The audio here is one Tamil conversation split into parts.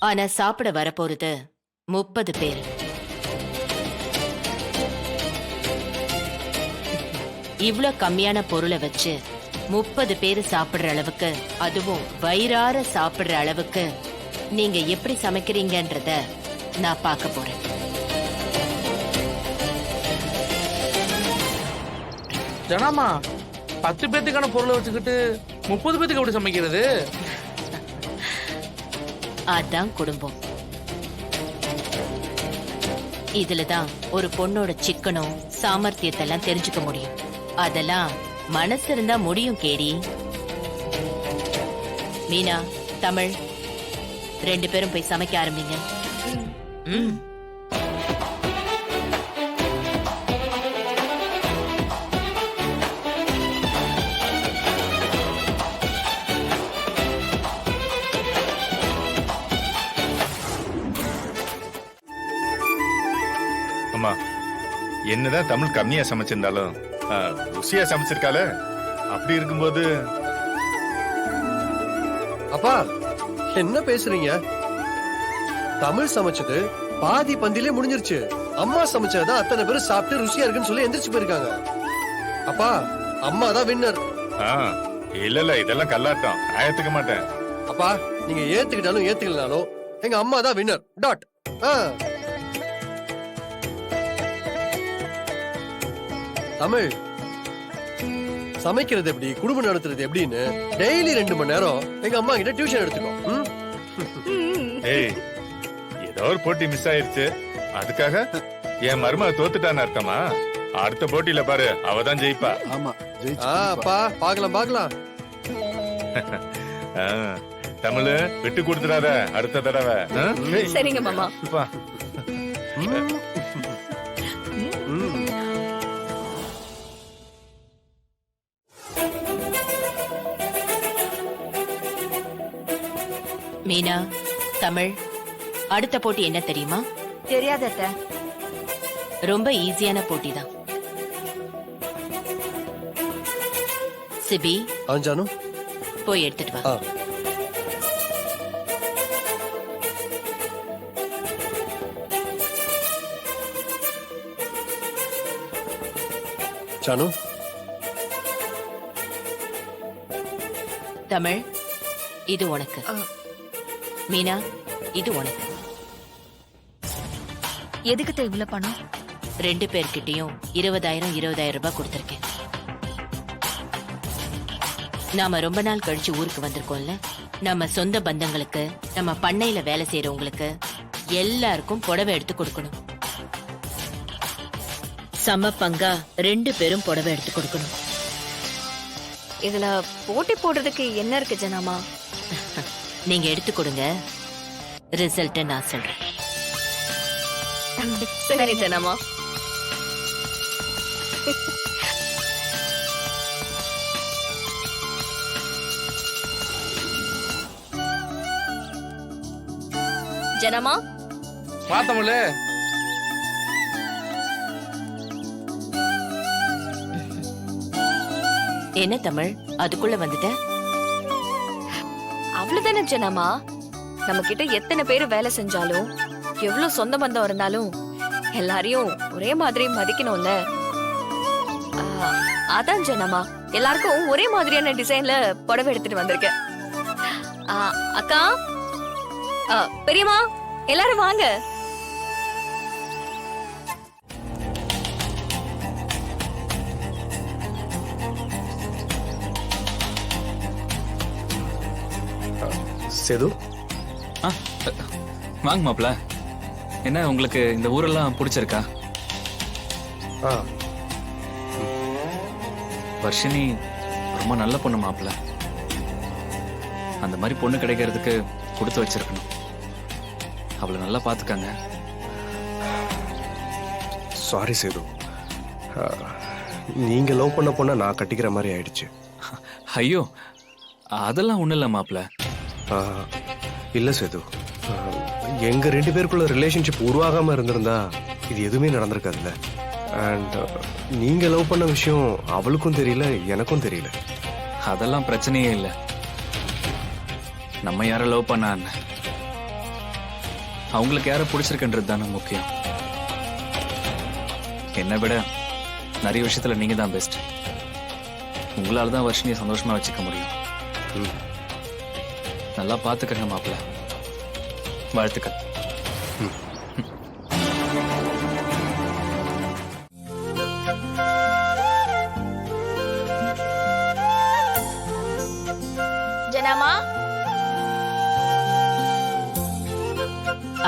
ஆனா சாப்பிட வரப்போறது 30 பேர். இவ்ளோ கம்மியான பொருளை வச்சு 30 பேர் சாப்பிடுற அளவுக்கு, அதுவும் வயிறார சாப்பிடுற அளவுக்கு நீங்க எப்படி சமைக்கிறீங்கன்றத நான் பார்க்க போறேன். ஜனாமா 10 பேத்துக்கான பொருளை வச்சுக்கிட்டு 30 பேத்துக்கு எப்படி சமைக்கிறது? அதான் குடும்பம். இதுலதான் ஒரு பொண்ணோட சிக்கனும் சாமர்த்தியத்தெல்லாம் தெரிஞ்சுக்க முடியும். அதெல்லாம் மனசு இருந்தா முடியும் கேடி. மீனா, தமிழ் 2 பேரும் போய் சமைக்க ஆரம்பிங்க. அம்மா, என்னதான் தமிழ் கம்மியா சமைச்சிருந்தாலும் ருசியா சமைச்சிருக்கால. அப்படி இருக்கும்போது அப்பா என்ன பேசுறீங்க? தமிழ் சமைச்சது பாதி பந்திலே முடிஞ்சிருச்சு. அம்மா சமைச்சதா அத்தனை பேரும் சாப்பிட்டு ருசியா இருக்குன்னு சொல்லி எந்திரிச்சு போயிருக்காங்க. அப்பா, அம்மா தான் வின்னர். இல்ல இதெல்லாம் கல்லாட்டம். நான் ஏத்துக்க மாட்டேன். அப்பா, நீங்க ஏத்துக்கிட்டாலும் ஏத்துக்கலனாலும் எங்க அம்மா தான் வின்னர். டாட். தமிழ் சமைக்கிறது எப்படி, குடும்பம் நடத்துறது எப்படின்னு டெய்லி 2 மணி நேரம் எங்க அம்மா கிட்ட டியூஷன் எடுத்துக்கோ. ஏய், ஏதோ ஒரு போட்டி மிஸ் ஆயிருச்சு, அதுக்காக என் மருமக தோத்துட்டான்னு அர்த்தமா? அடுத்த போட்டியில பாரு, அவதான் ஜெயிப்பா. ஆமா, அப்பா பாக்கலாம் பாக்கலாம். தமிழ் விட்டு கொடுத்துடாத அடுத்த தடவை. சரிங்க மாமா. மீனா, தமிழ், அடுத்த போட்டி என்ன தெரியுமா? தெரியாத அத்தை. ரொம்ப ஈஸியான போட்டி தான். சிபி, ஜானு போய் எடுத்துட்டு வா. ஜானு, தமிழ், இது உனக்கு. மீனா, இது உனக்கு. எதுக்கு இவ்வளவு பணம்? 2 பேர்கிட்டயும் 20,000 ரூபாய் கொடுத்திருக்கேன். நாம ரொம்ப நாள் கழிச்சு ஊருக்கு வந்திருக்கோம்ல, நம்ம சொந்த பந்தங்களுக்கு, நம்ம பண்ணையில வேலை செய்யறவங்களுக்கு எல்லாருக்கும் புடவை எடுத்து கொடுக்கணும். சம பங்கா 2 பேரும் புடவை எடுத்து கொடுக்கணும். இதுல போட்டி போடுறதுக்கு என்ன இருக்கு ஜனாமா? நீங்க எடுத்து கொடுங்க, ரிசல்ட் நான் சொல்றேன். சரி ஜனாமா. ஜனமா, வா தமிழ். என்ன தமிழ், அதுக்குள்ள வந்துட்ட? அவ்வளவுதானே ஜனமா. நம்ம கிட்ட எத்தனை பேர் வேலை செஞ்சாலும், எவ்வளவு சொந்த பந்தம் இருந்தாலும் எல்லாரையும் ஒரே மாதிரி மதிக்கணும்ல. அதான் ஜனமா, எல்லாருக்கும் ஒரே மாதிரியான டிசைன்ல புடவை எடுத்துட்டு வந்திருக்கேன். அக்கா, பெரியம்மா, எல்லாரும் வாங்க. சேது, வாங்க மாப்ள. என்ன உங்களுக்கு இந்த ஊரெல்லாம் பிடிச்சிருக்கா? வர்ஷினி ரொம்ப நல்ல பொண்ணு மாப்ள. அந்த மாதிரி பொண்ணு கிடைக்கிறதுக்கு கொடுத்து வச்சிருக்கணும். அவளை நல்லா பாத்துக்காங்க. சாரி சேது, நீங்க லவ் பண்ண பொண்ண நான் கட்டிக்கிற மாதிரி ஆயிடுச்சு. ஐயோ, அதெல்லாம் ஒண்ணும் இல்ல மாப்ள. இல்ல சேது, எங்க 2 பேருக்குள்ள ரிலேஷன்ஷிப் உருவாகாம இருந்திருந்தா இது எதுவுமே நடந்திருக்காதுல்ல. அண்ட் நீங்க லவ் பண்ண விஷயம் அவளுக்கும் தெரியல, எனக்கும் தெரியல. அதெல்லாம் பிரச்சனையே இல்லை. நம்ம யார லவ் பண்ணான்னு அவங்களுக்கு யாரை பிடிச்சிருக்குன்றது தானே முக்கியம். என்னை விட நிறைய விஷயத்துல நீங்க தான் பெஸ்ட். உங்களால தான் வர்ஷினியை சந்தோஷமா வச்சுக்க முடியும். நல்லா பாத்துக்கங்க மாப்பிள்ள. வாழ்த்துக்கள். ஜனாமா,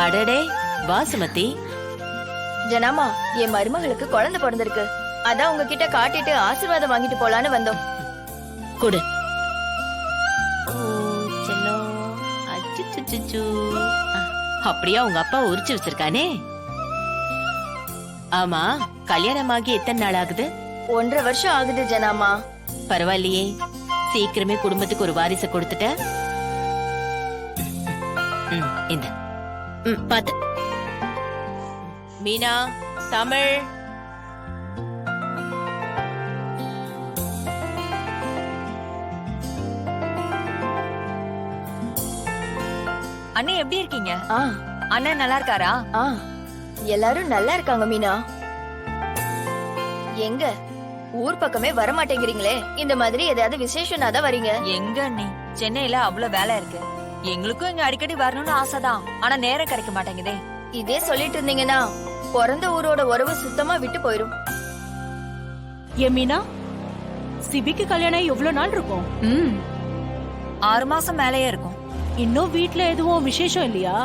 அடடே வா சுமதி. ஜனாமா, என் மருமகளுக்கு குழந்தை பிறந்திருக்கு. அதான் உங்ககிட்ட காட்டிட்டு ஆசீர்வாதம் வாங்கிட்டு போலான்னு வந்தோம். கொடு. ஓ, செல்லம். அச்சுச்சுச்சுச்சு. அப்படியா உங்க அப்பா உரிச்சு வச்சிருக்கானே? ஆமா, கல்யாணமாகி எத்தனை நாள் ஆகுது? 1.5 வருஷம் ஆகுது ஜனாமா. பரவாயில்லையே, சீக்கிரமே குடும்பத்துக்கு ஒரு வாரிசை கொடுத்துட்ட. இந்த பாத்து. மீனா, தமிழ். அண்ணே எப்படி இருக்கீங்க? ஆ அண்ணன் நல்லா இருக்காரா? ஆ எல்லாரும் நல்லா இருக்காங்க மீனா. எங்க ஊர் பக்கமே வர மாட்டேங்கிறீங்களே? இந்த மாதிரி ஏதாவது விசேஷம்னா தான் வரீங்க. எங்க அண்ணி, சென்னையில அவ்வளவு வேலை இருக்கு. எங்களுக்கும் இங்க அடிக்கடி வரணும்னு ஆசைதான், ஆனா நேரம் கிடைக்க மாட்டேங்குதே. இதே சொல்லிட்டு இருந்தீங்கன்னா பிறந்த ஊரோட உறவு சுத்தமா விட்டு போயிரும். மீனா, சிபிக்கு கல்யாணம் எவ்வளவு நாள் இருக்கும்? 6 மாசம் மேலேயே இருக்கும். இன்னும் வீட்ல எதுவும் விசேஷம் இல்லையா?